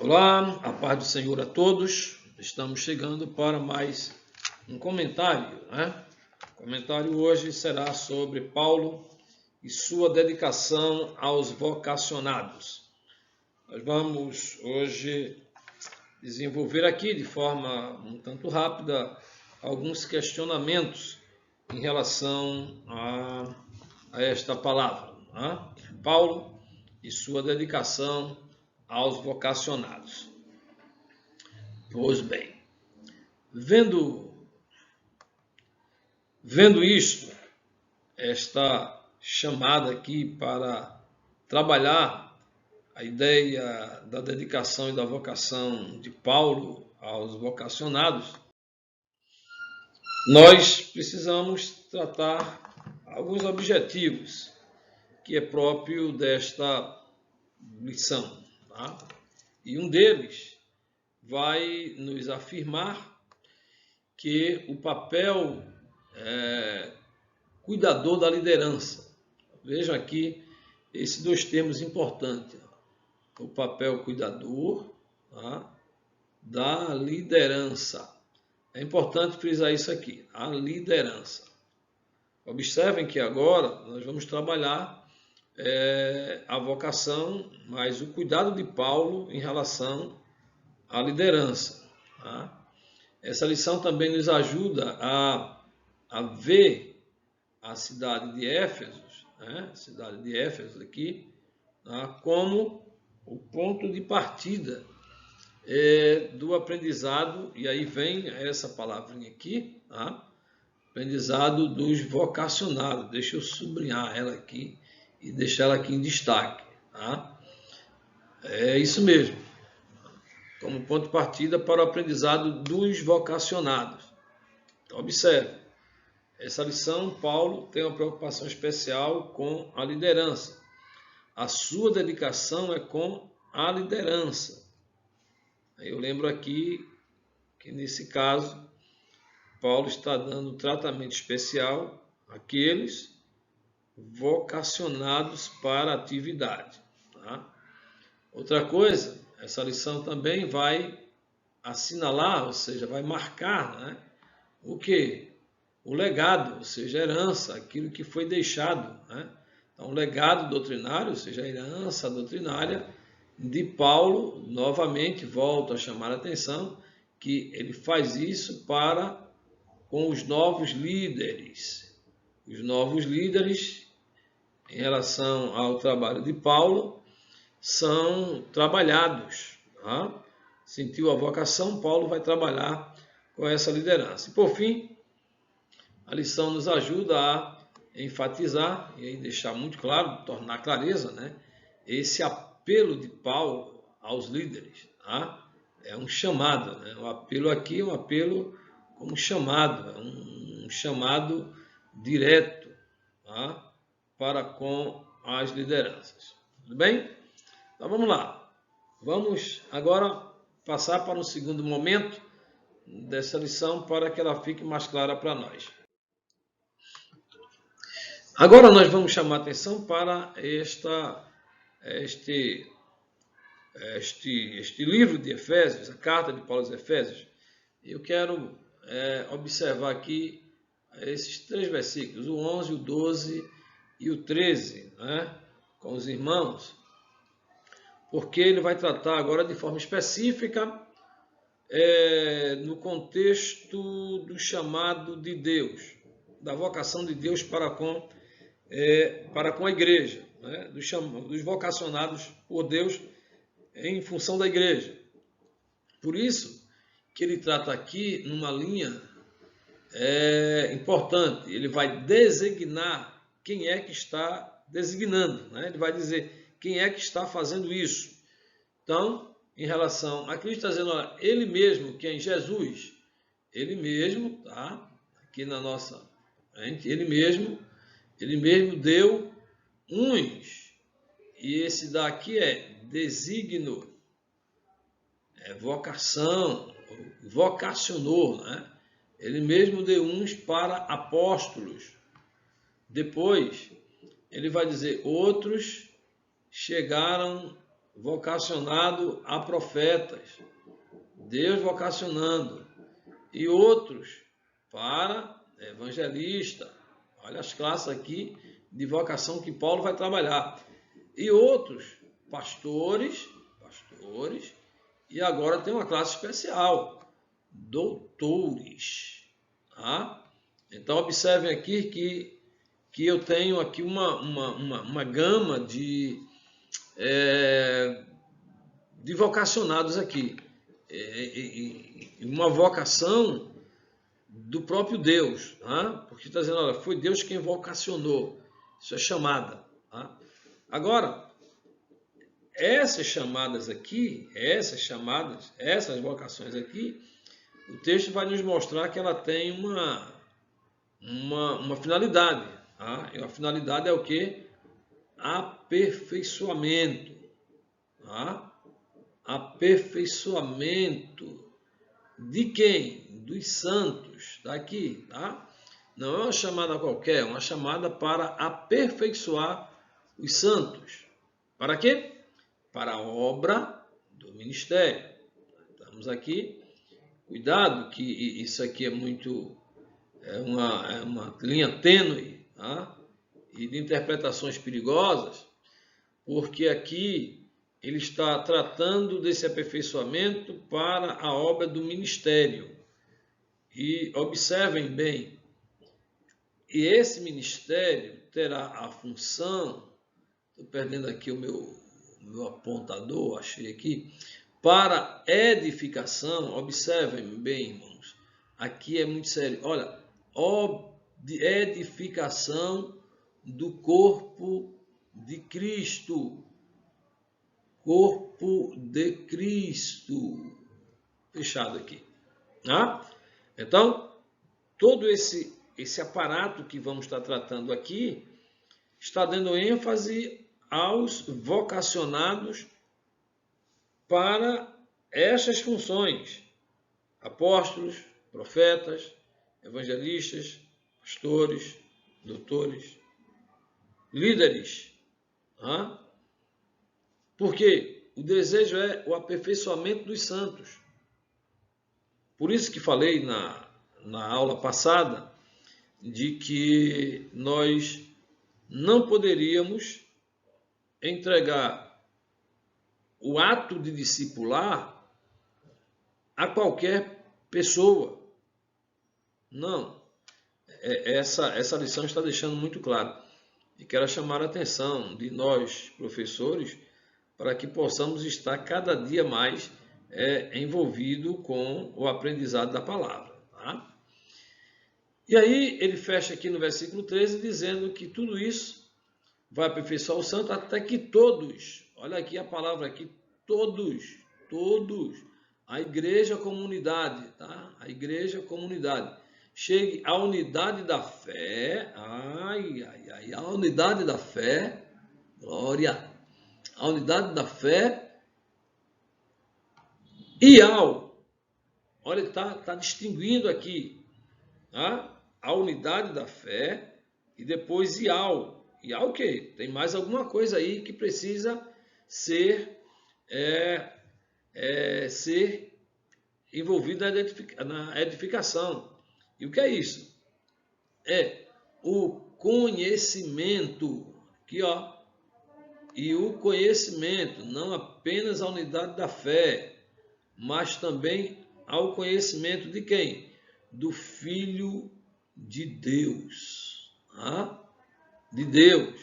Olá, a paz do Senhor a todos. Estamos chegando para mais um comentário, né? O comentário hoje será sobre Paulo e sua dedicação aos vocacionados. Nós vamos hoje desenvolver aqui de forma um tanto rápida alguns questionamentos em relação a esta palavra, né? Paulo e sua dedicação aos vocacionados. Pois bem, vendo isto, esta chamada aqui para trabalhar a ideia da dedicação e da vocação de Paulo aos vocacionados, nós precisamos tratar alguns objetivos que é próprio desta lição, tá? E um deles vai nos afirmar que o papel cuidador da liderança. Veja aqui esses dois termos importantes. O papel cuidador, tá, da liderança. É importante frisar isso aqui, a liderança. Observem que agora nós vamos trabalhar a vocação, mas o cuidado de Paulo em relação à liderança. Tá? Essa lição também nos ajuda a ver a cidade de Éfeso, né? A cidade de Éfeso aqui, tá? Como o ponto de partida do aprendizado, e aí vem essa palavrinha aqui, tá? Aprendizado dos vocacionados. Deixa eu sublinhar ela aqui e deixar ela aqui em destaque. Tá? É isso mesmo. Como ponto de partida para o aprendizado dos vocacionados. Então, observe, essa lição, Paulo tem uma preocupação especial com a liderança. A sua dedicação é com a liderança. Eu lembro aqui que, nesse caso, Paulo está dando tratamento especial àqueles vocacionados para a atividade. Tá? Outra coisa, essa lição também vai assinalar, ou seja, vai marcar, né, o quê? O legado, ou seja, a herança, aquilo que foi deixado. Né? Então, o legado doutrinário, ou seja, a herança doutrinária de Paulo, novamente, volto a chamar a atenção, que ele faz isso para com os novos líderes. Os novos líderes, em relação ao trabalho de Paulo, são trabalhados. Tá? Sentiu a vocação, Paulo vai trabalhar com essa liderança. E, por fim, a lição nos ajuda a enfatizar e deixar muito claro, tornar clareza, né, esse apelo de Paulo aos líderes. Tá? É um chamado. Né? O apelo aqui é um apelo como chamado, é um chamado direto, tá, para com as lideranças. Tudo bem? Então vamos lá. Vamos agora passar para o segundo momento dessa lição para que ela fique mais clara para nós. Agora nós vamos chamar a atenção para este livro de Efésios, a carta de Paulo aos Efésios. Eu quero observar aqui esses três versículos, o 11, o 12 e o 13, né, com os irmãos, porque ele vai tratar agora de forma específica no contexto do chamado de Deus, da vocação de Deus para com a igreja, né, dos vocacionados por Deus em função da igreja. Por isso que ele trata aqui numa linha importante. Ele vai designar quem é que está designando, né? Ele vai dizer quem é que está fazendo isso. Então, em relação a Cristo, está dizendo, olha, ele mesmo, que é em Jesus, ele mesmo, tá? Aqui na nossa mente, ele mesmo deu uns, e esse daqui é designo, vocação, vocacionou, né? Ele mesmo deu uns para apóstolos. Depois, ele vai dizer, outros chegaram vocacionado a profetas, Deus vocacionando, e outros para evangelista. Olha as classes aqui de vocação que Paulo vai trabalhar. E outros pastores, e agora tem uma classe especial, doutores. Tá? Então observem aqui que eu tenho aqui uma gama de vocacionados aqui. Uma vocação do próprio Deus. Tá? Porque está dizendo, olha, foi Deus quem vocacionou. Isso é chamada. Tá? Agora, essas chamadas aqui, essas vocações aqui, o texto vai nos mostrar que ela tem uma finalidade. Tá? E a finalidade é o quê? Aperfeiçoamento. Tá? Aperfeiçoamento de quem? Dos santos. Está aqui. Tá? Não é uma chamada qualquer, é uma chamada para aperfeiçoar os santos. Para quê? Para a obra do ministério. Estamos aqui. Cuidado que isso aqui é uma linha tênue, tá? E de interpretações perigosas, porque aqui ele está tratando desse aperfeiçoamento para a obra do ministério. E observem bem, e esse ministério terá a função, estou perdendo aqui o meu apontador, achei aqui, para edificação. Observem bem, irmãos, aqui é muito sério. Olha, edificação do corpo de Cristo. Corpo de Cristo. Fechado aqui. Tá? Então, todo esse aparato que vamos estar tratando aqui está dando ênfase aos vocacionados para estas funções: apóstolos, profetas, evangelistas, pastores, doutores, líderes. Tá? Porque o desejo é o aperfeiçoamento dos santos. Por isso que falei na aula passada de que nós não poderíamos entregar o ato de discipular a qualquer pessoa. Não. Essa lição está deixando muito claro. E quero chamar a atenção de nós, professores, para que possamos estar cada dia mais envolvido com o aprendizado da palavra. Tá? E aí ele fecha aqui no versículo 13, dizendo que tudo isso vai aperfeiçoar o santo até que todos, olha aqui a palavra aqui, todos, a igreja comunidade, tá? A igreja comunidade, chegue à unidade da fé, a unidade da fé, glória, a unidade da fé e olha, está distinguindo aqui, tá? A unidade da fé e depois e ao quê? Tem mais alguma coisa aí que precisa ser envolvido na edificação. E o que é isso? É o conhecimento. Aqui, ó. E o conhecimento, não apenas a unidade da fé, mas também ao conhecimento de quem? Do Filho de Deus. Tá? De Deus.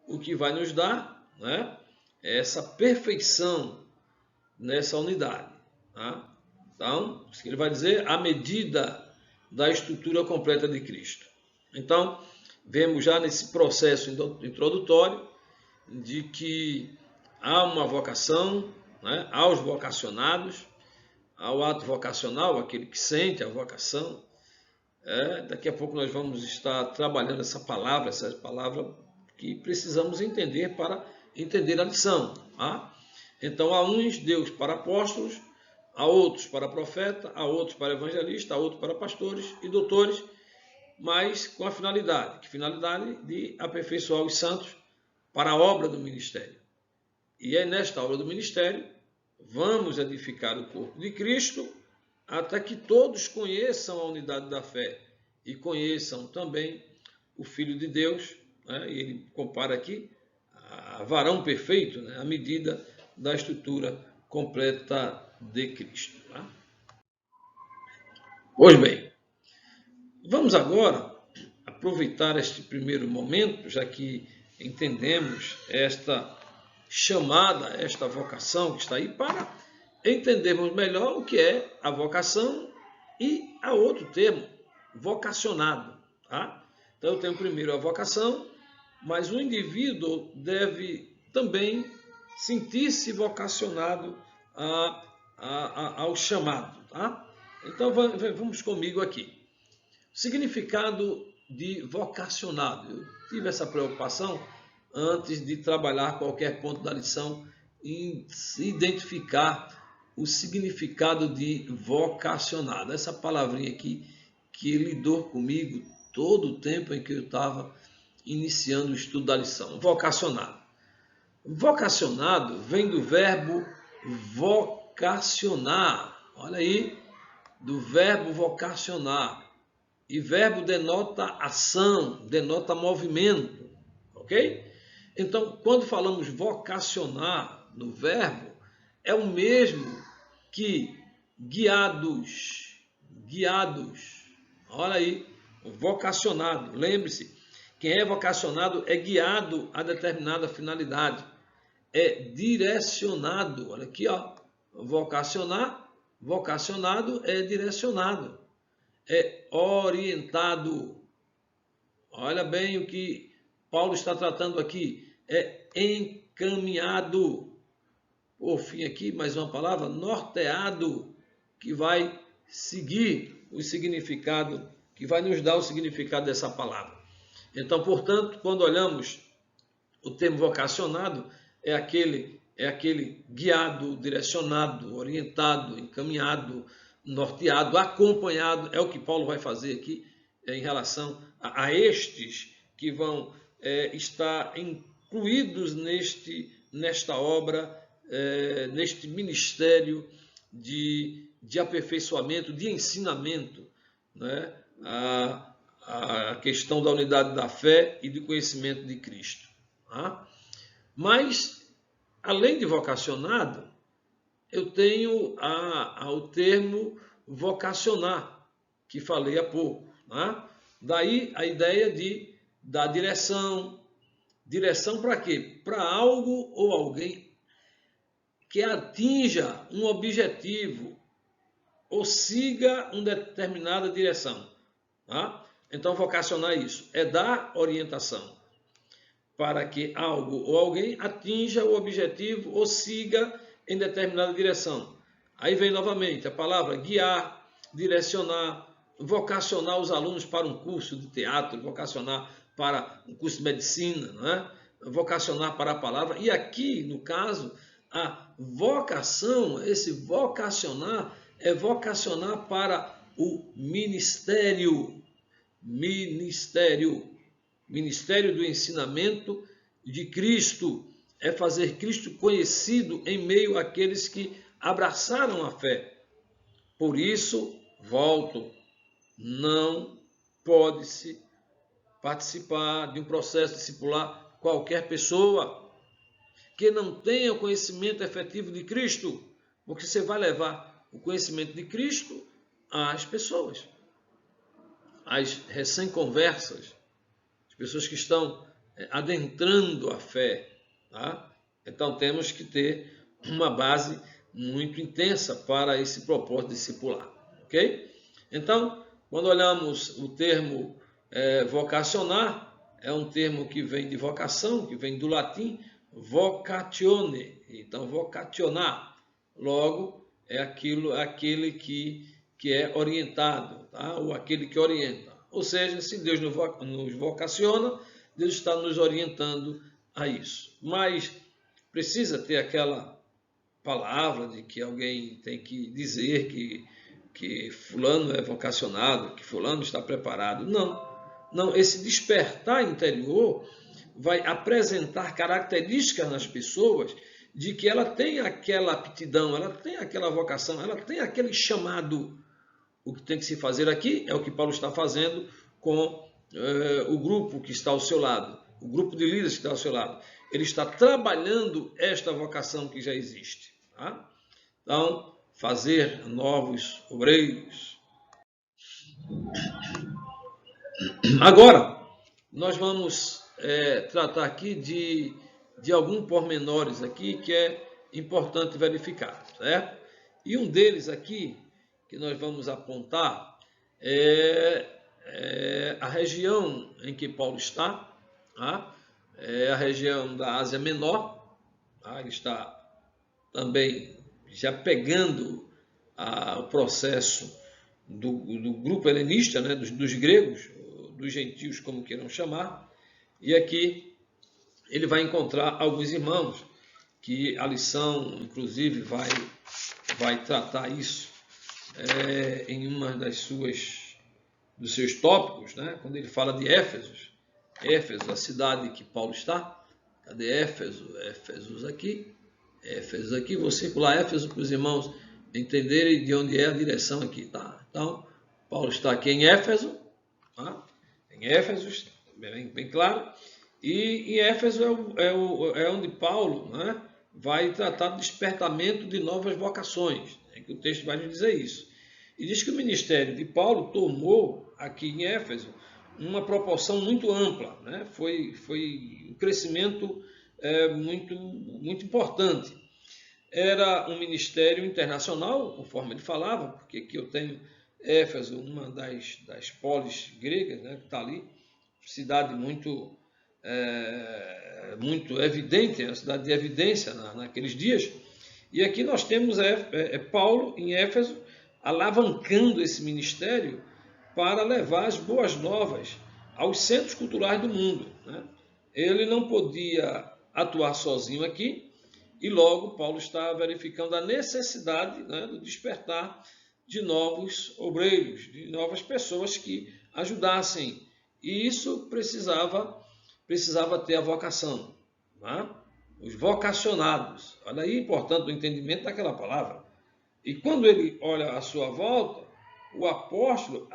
O que vai nos dar, né, essa perfeição nessa unidade. Tá? Então, isso que ele vai dizer, a medida da estrutura completa de Cristo. Então, vemos já nesse processo introdutório de que há uma vocação, né, aos vocacionados, ao ato vocacional, aquele que sente a vocação. Daqui a pouco nós vamos estar trabalhando essa palavra que precisamos entender para entender a lição. Tá? Então, a uns Deus para apóstolos, a outros para profeta, a outros para evangelista, a outros para pastores e doutores, mas com a finalidade de aperfeiçoar os santos para a obra do ministério. E é nesta obra do ministério, vamos edificar o corpo de Cristo, até que todos conheçam a unidade da fé e conheçam também o Filho de Deus, né? E ele compara aqui a varão perfeito, né? À medida da estrutura completa de Cristo. Tá? Pois bem, vamos agora aproveitar este primeiro momento, já que entendemos esta chamada, esta vocação que está aí, para entendermos melhor o que é a vocação e a outro termo, vocacionado. Tá? Então eu tenho primeiro a vocação, mas o indivíduo deve também sentir-se vocacionado ao chamado. Tá? Então vamos comigo aqui. Significado de vocacionado. Eu tive essa preocupação antes de trabalhar qualquer ponto da lição em identificar o significado de vocacionado. Essa palavrinha aqui que lidou comigo todo o tempo em que eu estava iniciando o estudo da lição. Vocacionado. Vocacionado vem do verbo vocacionar. Olha aí, do verbo vocacionar. E verbo denota ação, denota movimento, ok? Então, quando falamos vocacionar no verbo, é o mesmo que guiados. Olha aí, vocacionado. Lembre-se, quem é vocacionado é guiado a determinada finalidade. É direcionado. Olha aqui, ó. Vocacionado é direcionado. É orientado. Olha bem o que Paulo está tratando aqui. É encaminhado. Por fim aqui, mais uma palavra, norteado, que vai seguir o significado, que vai nos dar o significado dessa palavra. Então, portanto, quando olhamos o termo vocacionado, é aquele guiado, direcionado, orientado, encaminhado, norteado, acompanhado, é o que Paulo vai fazer aqui em relação a estes que vão estar incluídos nesta obra, neste ministério de aperfeiçoamento, de ensinamento, né? A questão da unidade da fé e do conhecimento de Cristo. Tá? Mas, além de vocacionado, eu tenho o termo vocacionar, que falei há pouco. Né? Daí a ideia da direção. Direção para quê? Para algo ou alguém que atinja um objetivo ou siga uma determinada direção. Tá? Então, vocacionar isso é dar orientação para que algo ou alguém atinja o objetivo ou siga em determinada direção. Aí vem novamente a palavra guiar, direcionar, vocacionar os alunos para um curso de teatro, vocacionar para um curso de medicina, não é? Vocacionar para a palavra. E aqui, no caso, a vocação, esse vocacionar, é vocacionar para o ministério do ensinamento de Cristo, é fazer Cristo conhecido em meio àqueles que abraçaram a fé. Por isso, volto, não pode-se participar de um processo discipular qualquer pessoa que não tenha o conhecimento efetivo de Cristo, porque você vai levar o conhecimento de Cristo às pessoas, às recém-conversas, as pessoas que estão adentrando a fé. Tá? Então temos que ter uma base muito intensa para esse propósito discipular. Ok? Então, quando olhamos o termo vocacionar, é um termo que vem de vocação, que vem do latim vocatione. Então, vocationar, logo, é aquele que é orientado, tá? Ou aquele que orienta. Ou seja, se Deus nos vocaciona, Deus está nos orientando a isso. Mas precisa ter aquela palavra de que alguém tem que dizer que fulano é vocacionado, que fulano está preparado. Não, esse despertar interior vai apresentar características nas pessoas de que ela tem aquela aptidão, ela tem aquela vocação, ela tem aquele chamado. O que tem que se fazer aqui é o que Paulo está fazendo com o grupo que está ao seu lado, o grupo de líderes que está ao seu lado. Ele está trabalhando esta vocação que já existe. Tá? Então, fazer novos obreiros. Agora, nós vamos tratar aqui de alguns pormenores aqui que é importante verificar, certo? E um deles aqui que nós vamos apontar é a região em que Paulo está, tá? É a região da Ásia Menor, tá? Ele está também já pegando o processo do grupo helenista, né? dos gregos, dos gentios, como queiram chamar, e aqui ele vai encontrar alguns irmãos que a lição, inclusive, vai tratar isso em uma dos seus tópicos, né? Quando ele fala de Éfeso, a cidade que Paulo está. Cadê Éfeso? Éfeso aqui, vou circular Éfeso para os irmãos entenderem de onde é a direção aqui, tá? Então, Paulo está aqui em Éfeso, tá? Em Éfeso, bem claro, e Éfeso é onde Paulo, né, vai tratar do despertamento de novas vocações, que o texto vai nos dizer isso. E diz que o ministério de Paulo tomou aqui em Éfeso uma proporção muito ampla, né? Foi um crescimento muito importante. Era um ministério internacional, conforme ele falava, porque aqui eu tenho Éfeso, uma das polis gregas, né, que está ali, cidade muito evidente, uma cidade de evidência naqueles dias. E aqui nós temos Paulo em Éfeso alavancando esse ministério para levar as boas novas aos centros culturais do mundo, né? Ele não podia atuar sozinho aqui e logo Paulo está verificando a necessidade, né, do despertar de novos obreiros, de novas pessoas que ajudassem. E isso precisava ter a vocação, né? Os vocacionados. Olha aí, importante o entendimento daquela palavra. E quando ele olha à sua volta, o apóstolo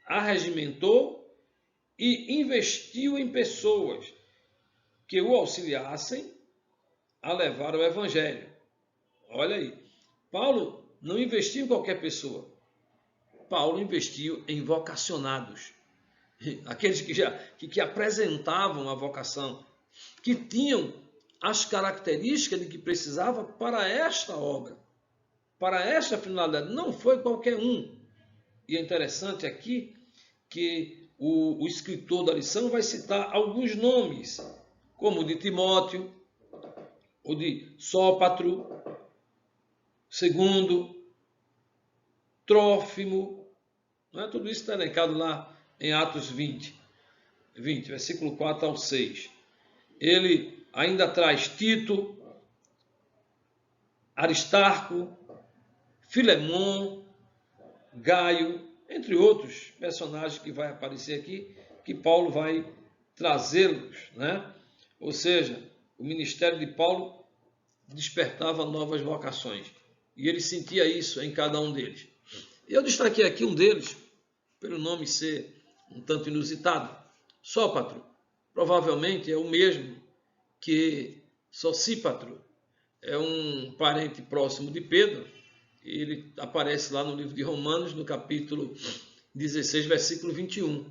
arregimentou e investiu em pessoas que o auxiliassem a levar o evangelho. Olha aí, Paulo não investiu em qualquer pessoa. Paulo investiu em vocacionados. Aqueles que apresentavam a vocação, que tinham as características de que precisava para esta obra, para esta finalidade. Não foi qualquer um. E é interessante aqui que o escritor da lição vai citar alguns nomes, como o de Timóteo, o de Sópatro, Segundo, Trófimo, não é? Tudo isso está elencado lá em Atos 20, versículo 4 ao 6. Ele ainda traz Tito, Aristarco, Filemon, Gaio, entre outros personagens que vai aparecer aqui, que Paulo vai trazê-los, né? Ou seja, o ministério de Paulo despertava novas vocações. E ele sentia isso em cada um deles. Eu destaquei aqui um deles, pelo nome ser um tanto inusitado, Sópatro. Provavelmente é o mesmo que Sosípatro, é um parente próximo de Pedro. Ele aparece lá no livro de Romanos, no capítulo 16, versículo 21.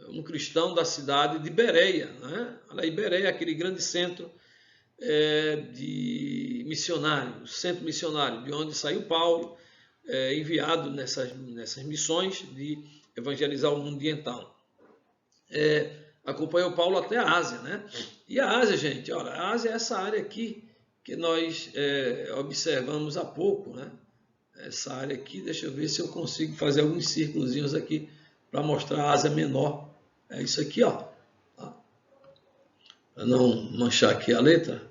Um cristão da cidade de Bereia, né? Olha aí, Bereia, aquele grande centro de missionário, centro missionário, de onde saiu Paulo, enviado nessas missões de evangelizar o mundo oriental. Acompanhou Paulo até a Ásia, né? E a Ásia, gente, olha, a Ásia é essa área aqui que nós observamos há pouco, né? Essa área aqui, deixa eu ver se eu consigo fazer alguns círculozinhos aqui para mostrar a Ásia Menor. É isso aqui, ó. Para não manchar aqui a letra.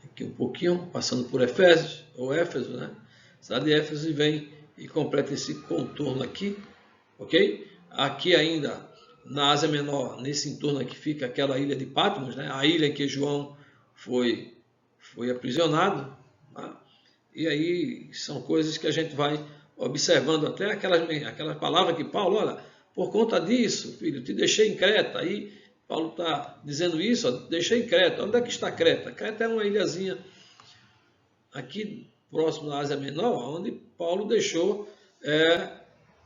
Aqui um pouquinho, passando por Éfeso, né? Cidade de Éfeso, e vem e completa esse contorno aqui, ok? Aqui ainda, na Ásia Menor, nesse entorno aqui fica aquela ilha de Patmos, né? A ilha em que João foi foi aprisionado, tá? E aí são coisas que a gente vai observando, até aquelas palavras que Paulo, olha, por conta disso, filho, te deixei em Creta. Aí Paulo está dizendo isso, ó, deixei em Creta. Onde é que está Creta? Creta é uma ilhazinha aqui próximo da Ásia Menor, onde Paulo deixou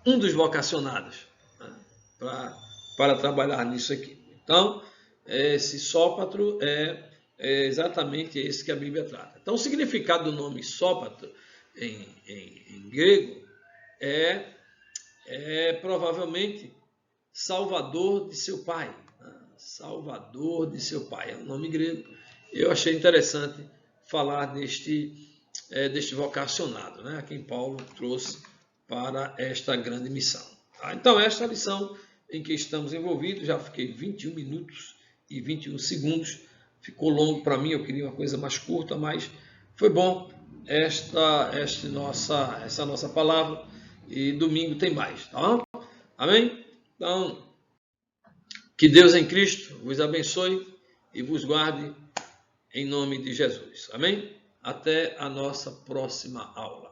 um dos vocacionados, né, para trabalhar nisso aqui. Então, esse Sópatro é exatamente esse que a Bíblia trata. Então, o significado do nome Sópatro em grego é provavelmente salvador de seu pai. Né? Salvador de seu pai, é um nome grego. Eu achei interessante falar deste vocacionado, né? A quem Paulo trouxe para esta grande missão. Tá? Então, esta é a lição em que estamos envolvidos. Já fiquei 21 minutos e 21 segundos. Ficou longo para mim, eu queria uma coisa mais curta, mas foi bom essa nossa palavra. E domingo tem mais, tá bom? Amém? Então, que Deus em Cristo vos abençoe e vos guarde em nome de Jesus. Amém? Até a nossa próxima aula.